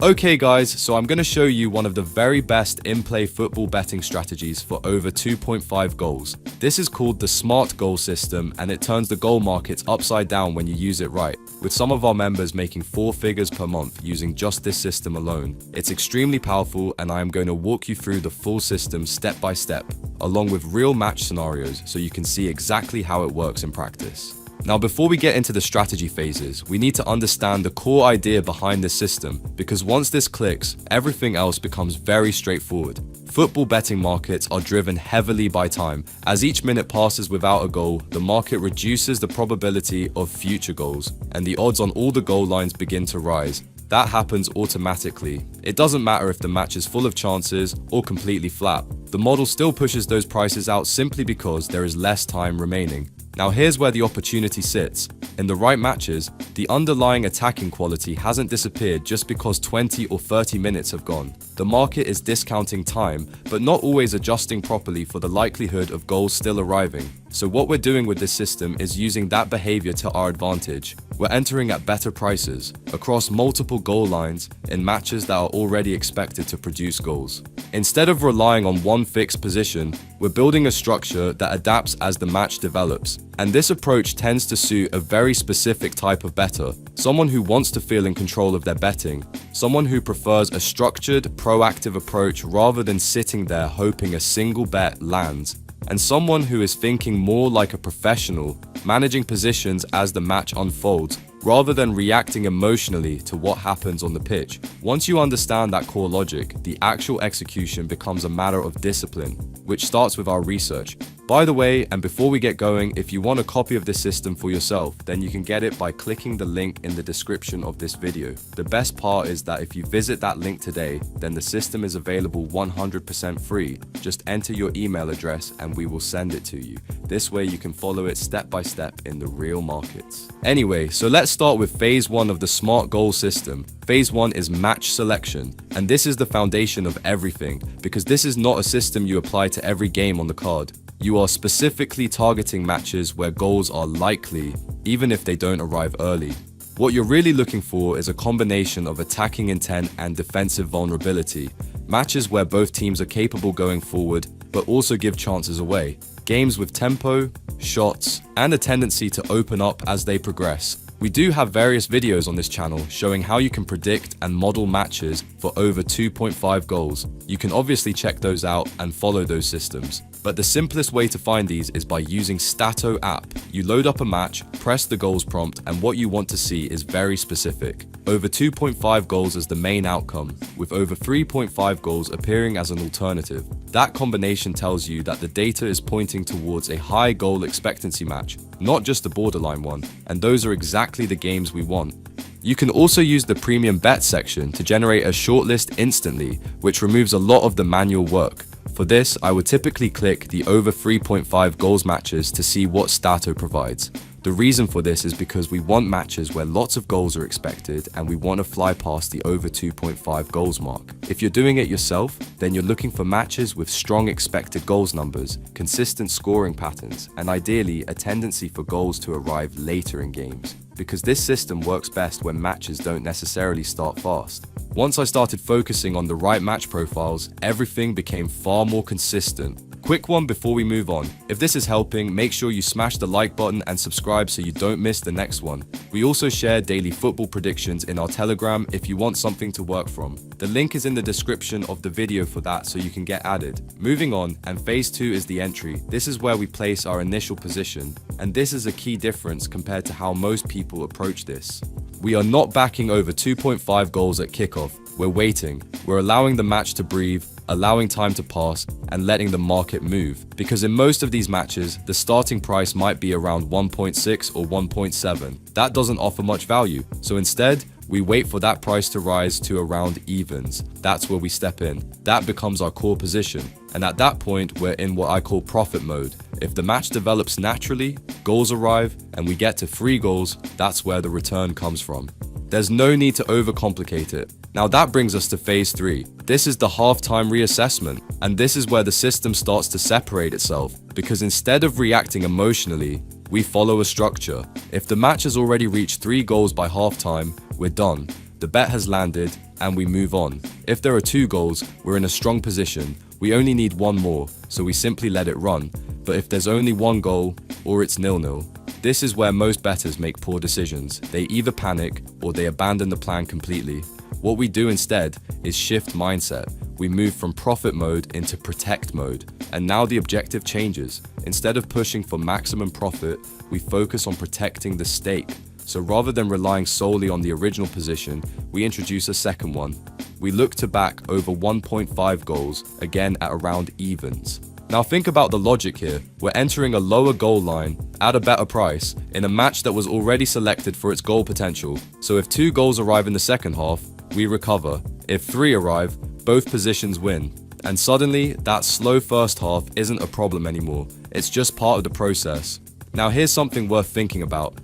Okay guys, so I'm going to show you one of the very best in-play football betting strategies for over 2.5 goals. This is called the SmartGoal System, and it turns the goal markets upside down when you use it right, with some of our members making 4 figures per month using just this system alone. It's extremely powerful, and I am going to walk you through the full system step by step, along with real match scenarios so you can see exactly how it works in practice. Now, before we get into the strategy phases, we need to understand the core idea behind this system, because once this clicks, everything else becomes very straightforward. Football betting markets are driven heavily by time. As each minute passes without a goal, the market reduces the probability of future goals, and the odds on all the goal lines begin to rise. That happens automatically. It doesn't matter if the match is full of chances or completely flat. The model still pushes those prices out simply because there is less time remaining. Now here's where the opportunity sits. In the right matches, the underlying attacking quality hasn't disappeared just because 20 or 30 minutes have gone. The market is discounting time, but not always adjusting properly for the likelihood of goals still arriving. So what we're doing with this system is using that behavior to our advantage. We're entering at better prices, across multiple goal lines, in matches that are already expected to produce goals. Instead of relying on one fixed position, we're building a structure that adapts as the match develops. And this approach tends to suit a very specific type of bettor, someone who wants to feel in control of their betting, someone who prefers a structured, proactive approach rather than sitting there hoping a single bet lands, and someone who is thinking more like a professional, managing positions as the match unfolds, rather than reacting emotionally to what happens on the pitch. Once you understand that core logic, the actual execution becomes a matter of discipline, which starts with our research. By the way, and before we get going, if you want a copy of this system for yourself, then you can get it by clicking the link in the description of this video. The best part is that if you visit that link today, then the system is available 100% free. Just enter your email address and we will send it to you. This way you can follow it step by step in the real markets. Anyway, so let's start with phase 1 of the SmartGoal System. Phase 1 is match selection, and this is the foundation of everything, because this is not a system you apply to every game on the card. You are specifically targeting matches where goals are likely, even if they don't arrive early. What you're really looking for is a combination of attacking intent and defensive vulnerability. Matches where both teams are capable going forward, but also give chances away. Games with tempo, shots, and a tendency to open up as they progress. We do have various videos on this channel showing how you can predict and model matches for over 2.5 goals. You can obviously check those out and follow those systems. But the simplest way to find these is by using Statto app. You load up a match, press the goals prompt, and what you want to see is very specific. Over 2.5 goals as the main outcome, with over 3.5 goals appearing as an alternative. That combination tells you that the data is pointing towards a high goal expectancy match, not just a borderline one, and those are exactly the games we want. You can also use the premium bet section to generate a shortlist instantly, which removes a lot of the manual work. For this, I would typically click the over 3.5 goals matches to see what Statto provides. The reason for this is because we want matches where lots of goals are expected and we want to fly past the over 2.5 goals mark. If you're doing it yourself, then you're looking for matches with strong expected goals numbers, consistent scoring patterns, and ideally a tendency for goals to arrive later in games. Because this system works best when matches don't necessarily start fast. Once I started focusing on the right match profiles, everything became far more consistent. Quick one before we move on. If this is helping, make sure you smash the like button and subscribe so you don't miss the next one. We also share daily football predictions in our Telegram if you want something to work from. The link is in the description of the video for that so you can get added. Moving on, and phase 2 is the entry. This is where we place our initial position, and this is a key difference compared to how most people approach this. We are not backing over 2.5 goals at kickoff. We're waiting. We're allowing the match to breathe, allowing time to pass, and letting the market move. Because in most of these matches, the starting price might be around 1.6 or 1.7. That doesn't offer much value. So instead, we wait for that price to rise to around evens. That's where we step in. That becomes our core position. And at that point, we're in what I call profit mode. If the match develops naturally, goals arrive, and we get to 3 goals, that's where the return comes from. There's no need to overcomplicate it. Now that brings us to phase 3. This is the halftime reassessment, and this is where the system starts to separate itself, because instead of reacting emotionally, we follow a structure. If the match has already reached 3 goals by halftime, we're done. the bet has landed, and we move on. If there are 2 goals, we're in a strong position. We only need 1 more, so we simply let it run. But if there's only 1 goal, or it's 0-0, this is where most bettors make poor decisions. They either panic, or they abandon the plan completely. What we do instead is shift mindset. We move from profit mode into protect mode. And now the objective changes. Instead of pushing for maximum profit, we focus on protecting the stake. So rather than relying solely on the original position, we introduce a second one. We look to back over 1.5 goals, again at around evens. Now think about the logic here. We're entering a lower goal line at a better price in a match that was already selected for its goal potential. So if 2 goals arrive in the second half, we recover. If 3 arrive, both positions win. And suddenly, that slow first half isn't a problem anymore. It's just part of the process. Now here's something worth thinking about.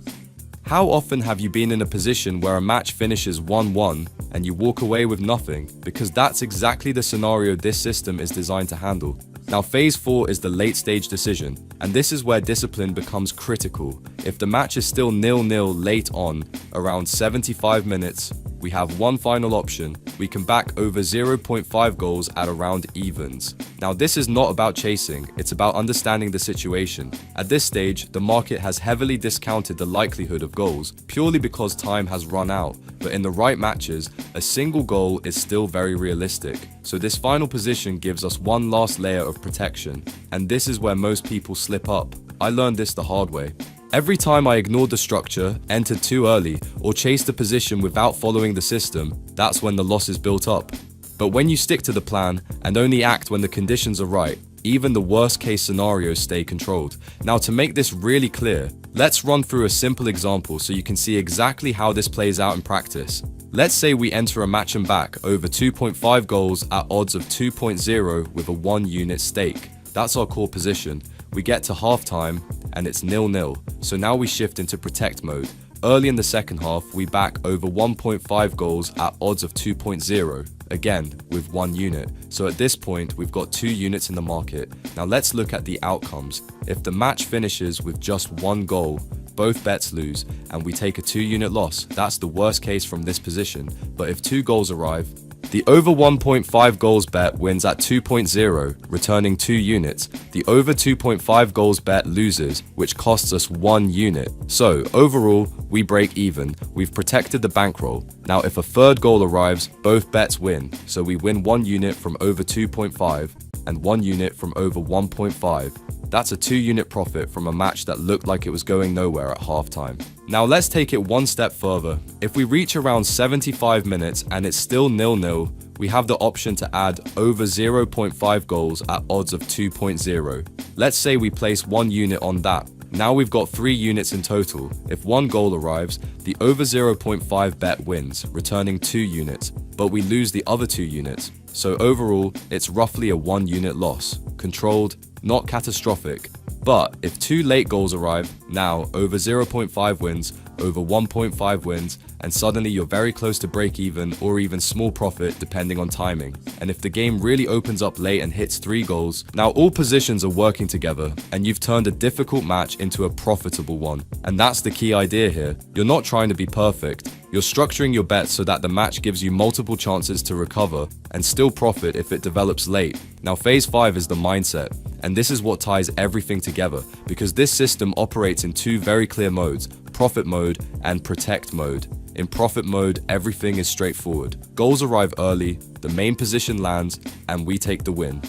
How often have you been in a position where a match finishes 1-1 and you walk away with nothing? Because that's exactly the scenario this system is designed to handle. Now phase 4 is the late stage decision, and this is where discipline becomes critical. If the match is still 0-0 late on, around 75 minutes, we have one final option. We can back over 0.5 goals at around evens. Now this is not about chasing, it's about understanding the situation. At this stage, the market has heavily discounted the likelihood of goals, purely because time has run out. But in the right matches, a single goal is still very realistic. So this final position gives us one last layer of protection. And this is where most people slip up. I learned this the hard way. Every time I ignored the structure, entered too early, or chased a position without following the system, that's when the losses built up. But when you stick to the plan and only act when the conditions are right, even the worst case scenarios stay controlled. Now to make this really clear, let's run through a simple example so you can see exactly how this plays out in practice. Let's say we enter a match and back over 2.5 goals at odds of 2.0 with a 1 unit stake. That's our core position. We get to halftime and it's 0-0. So now we shift into protect mode. Early in the second half, we back over 1.5 goals at odds of 2.0, again with 1 unit. So at this point, we've got 2 units in the market. Now let's look at the outcomes. If the match finishes with just 1 goal, both bets lose and we take a 2 unit loss. That's the worst case from this position. But if 2 goals arrive, the over 1.5 goals bet wins at 2.0, returning 2 units. The over 2.5 goals bet loses, which costs us 1 unit. So overall, we break even. We've protected the bankroll. Now if a third goal arrives, both bets win. So we win 1 unit from over 2.5 and 1 unit from over 1.5. That's a 2 unit profit from a match that looked like it was going nowhere at halftime. Now let's take it one step further. If we reach around 75 minutes and it's still 0-0, we have the option to add over 0.5 goals at odds of 2.0. Let's say we place 1 unit on that. Now we've got 3 units in total. If 1 goal arrives, the over 0.5 bet wins, returning 2 units, but we lose the other 2 units. So overall, it's roughly a 1 unit loss. Controlled, not catastrophic. But if 2 late goals arrive, now over 0.5 wins, over 1.5 wins, and suddenly you're very close to break even or even small profit depending on timing. And if the game really opens up late and hits 3 goals, now all positions are working together and you've turned a difficult match into a profitable one. And that's the key idea here. You're not trying to be perfect. You're structuring your bets so that the match gives you multiple chances to recover and still profit if it develops late. Now phase 5 is the mindset. And this is what ties everything together, because this system operates in 2 very clear modes, profit mode and protect mode. In profit mode, everything is straightforward. Goals arrive early, the main position lands, and we take the win.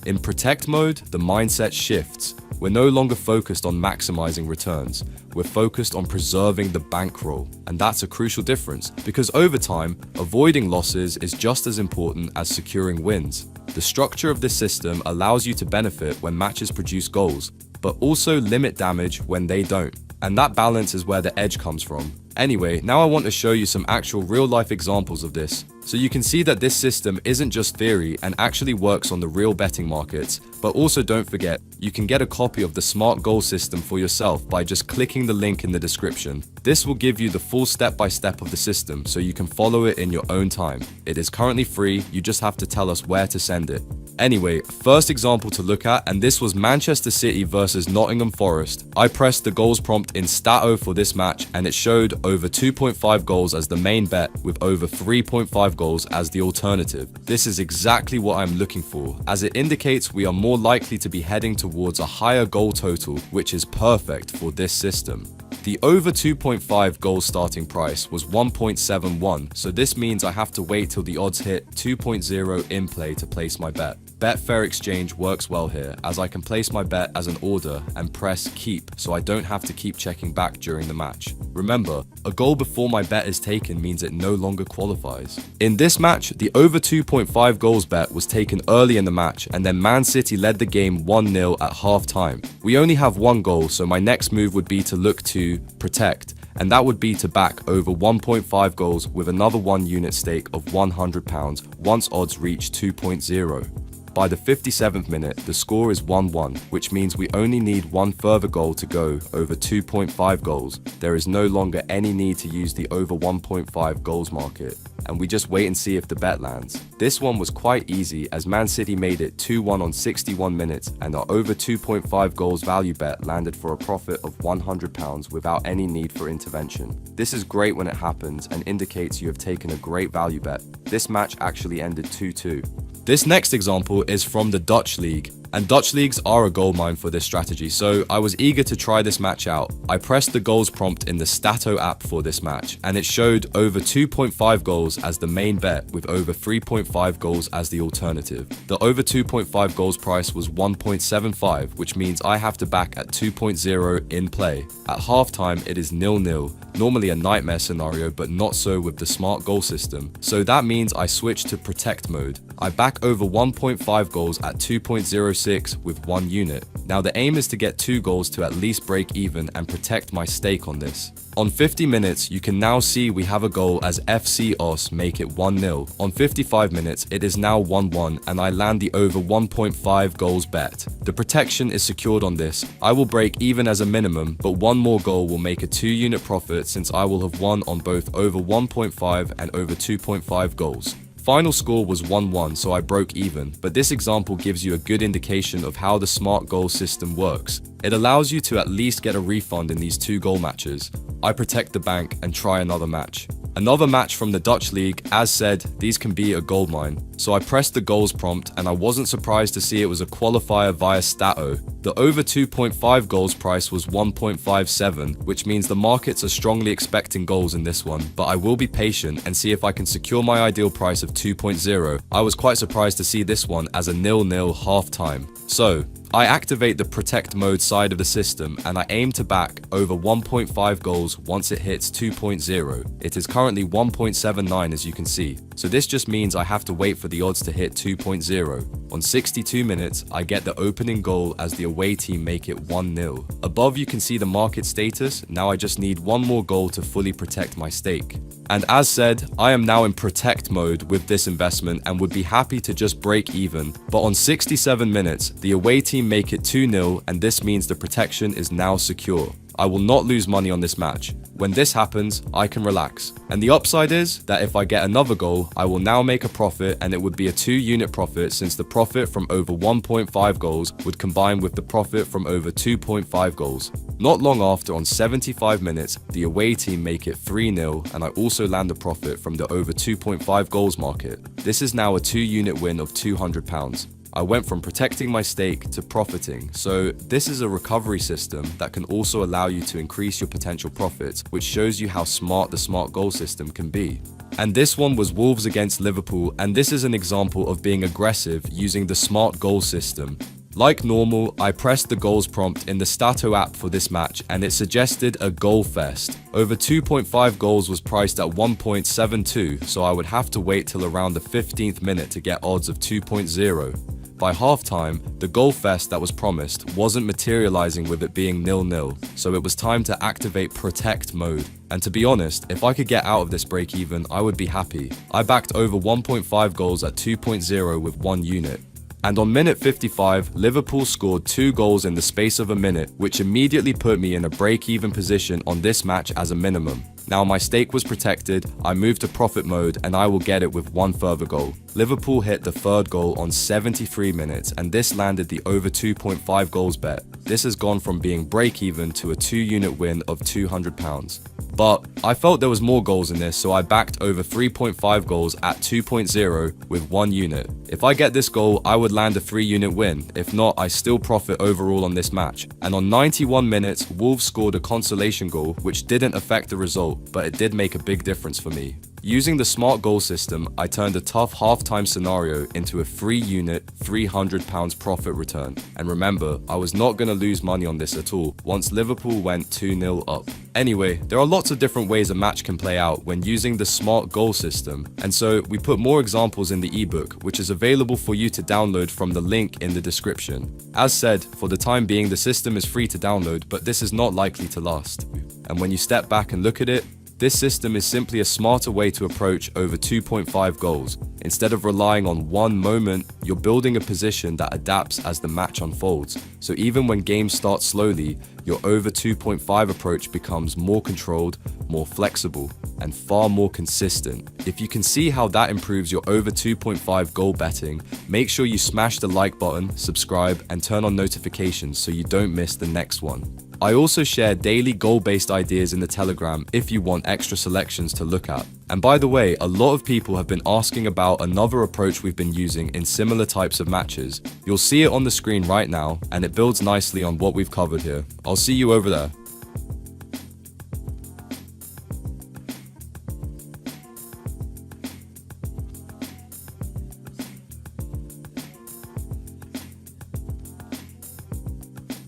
In protect mode, the mindset shifts. We're no longer focused on maximizing returns. We're focused on preserving the bankroll. And that's a crucial difference, because over time, avoiding losses is just as important as securing wins. The structure of this system allows you to benefit when matches produce goals, but also limit damage when they don't. And that balance is where the edge comes from. Anyway, now I want to show you some actual real-life examples of this, so you can see that this system isn't just theory and actually works on the real betting markets. But also don't forget, you can get a copy of the SmartGoal System for yourself by just clicking the link in the description. This will give you the full step-by-step of the system so you can follow it in your own time. It is currently free, you just have to tell us where to send it. Anyway, first example to look at, and this was Manchester City versus Nottingham Forest. I pressed the goals prompt in Statto for this match, and it showed over 2.5 goals as the main bet with over 3.5 goals as the alternative. This is exactly what I'm looking for, as it indicates we are more likely to be heading towards a higher goal total, which is perfect for this system. The over 2.5 goal starting price was 1.71, so this means I have to wait till the odds hit 2.0 in play to place my bet. Betfair Exchange works well here, as I can place my bet as an order and press keep, so I don't have to keep checking back during the match. Remember, a goal before my bet is taken means it no longer qualifies. In this match, the over 2.5 goals bet was taken early in the match, and then Man City led the game 1-0 at half-time. We only have one goal, so my next move would be to look to protect, and that would be to back over 1.5 goals with another 1 unit stake of £100 once odds reach 2.0. By the 57th minute, the score is 1-1, which means we only need one further goal to go over 2.5 goals. There is no longer any need to use the over 1.5 goals market, and we just wait and see if the bet lands. This one was quite easy, as Man City made it 2-1 on 61 minutes, and our over 2.5 goals value bet landed for a profit of £100 without any need for intervention. This is great when it happens and indicates you have taken a great value bet. This match actually ended 2-2. This next example is from the Dutch League, and Dutch leagues are a goldmine for this strategy, so I was eager to try this match out. I pressed the goals prompt in the Statto app for this match, and it showed over 2.5 goals as the main bet with over 3.5 goals as the alternative. The over 2.5 goals price was 1.75, which means I have to back at 2.0 in play. At halftime, it is 0-0. Normally a nightmare scenario, but not so with the SmartGoal system. So that means I switch to protect mode. I back over 1.5 goals at 2.06 with 1 unit. Now the aim is to get 2 goals to at least break even and protect my stake on this. On 50 minutes, you can now see we have a goal as FC Os make it 1-0. On 55 minutes, it is now 1-1 and I land the over 1.5 goals bet. The protection is secured on this. I will break even as a minimum, but one more goal will make a 2 unit profit since I will have won on both over 1.5 and over 2.5 goals. Final score was 1-1, so I broke even, but this example gives you a good indication of how the SmartGoal system works. It allows you to at least get a refund in these 2 goal matches. I protect the bank and try another match. Another match from the Dutch League. As said, these can be a goldmine. So I pressed the goals prompt and I wasn't surprised to see it was a qualifier via Statto. The over 2.5 goals price was 1.57, which means the markets are strongly expecting goals in this one, but I will be patient and see if I can secure my ideal price of 2.0. I was quite surprised to see this one as a 0-0 half-time. So, I activate the protect mode side of the system and I aim to back over 1.5 goals once it hits 2.0. It is currently 1.79 as you can see, so this just means I have to wait for the odds to hit 2.0. On 62 minutes, I get the opening goal as the away team make it 1-0. Above you can see the market status. Now I just need one more goal to fully protect my stake. And as said, I am now in protect mode with this investment and would be happy to just break even, but on 67 minutes, the away team make it 2-0 and this means the protection is now secure. I will not lose money on this match. When this happens, I can relax. And the upside is that if I get another goal, I will now make a profit and it would be a 2 unit profit since the profit from over 1.5 goals would combine with the profit from over 2.5 goals. Not long after, on 75 minutes, the away team make it 3-0 and I also land a profit from the over 2.5 goals market. This is now a 2 unit win of £200. I went from protecting my stake to profiting, so this is a recovery system that can also allow you to increase your potential profits, which shows you how smart the SmartGoal system can be. And this one was Wolves against Liverpool, and this is an example of being aggressive using the SmartGoal system. Like normal, I pressed the goals prompt in the Statto app for this match and it suggested a goal fest. Over 2.5 goals was priced at 1.72, so I would have to wait till around the 15th minute to get odds of 2.0. By halftime, the goal fest that was promised wasn't materializing with it being 0-0, so it was time to activate protect mode. And to be honest, if I could get out of this break even, I would be happy. I backed over 1.5 goals at 2.0 with 1 unit. And on minute 55, Liverpool scored 2 goals in the space of a minute, which immediately put me in a break-even position on this match as a minimum. Now my stake was protected, I moved to profit mode, and I will get it with one further goal. Liverpool hit the third goal on 73 minutes, and this landed the over 2.5 goals bet. This has gone from being break-even to a 2-unit win of £200. But I felt there was more goals in this, so I backed over 3.5 goals at 2.0 with 1 unit. If I get this goal, I would land a 3-unit win. If not, I still profit overall on this match. And on 91 minutes, Wolves scored a consolation goal, which didn't affect the result, but it did make a big difference for me. Using the SmartGoal system, I turned a tough half-time scenario into a 3-unit, £300 profit return. And remember, I was not going to lose money on this at all once Liverpool went 2-0 up. Anyway, there are lots of different ways a match can play out when using the SmartGoal system, and so we put more examples in the ebook, which is available for you to download from the link in the description. As said, for the time being the system is free to download, but this is not likely to last. And when you step back and look at it, this system is simply a smarter way to approach over 2.5 goals. Instead of relying on one moment, you're building a position that adapts as the match unfolds. So even when games start slowly, your over 2.5 approach becomes more controlled, more flexible, and far more consistent. If you can see how that improves your over 2.5 goal betting, make sure you smash the like button, subscribe, and turn on notifications so you don't miss the next one. I also share daily goal-based ideas in the Telegram if you want extra selections to look at. And by the way, a lot of people have been asking about another approach we've been using in similar types of matches. You'll see it on the screen right now, and it builds nicely on what we've covered here. I'll see you over there.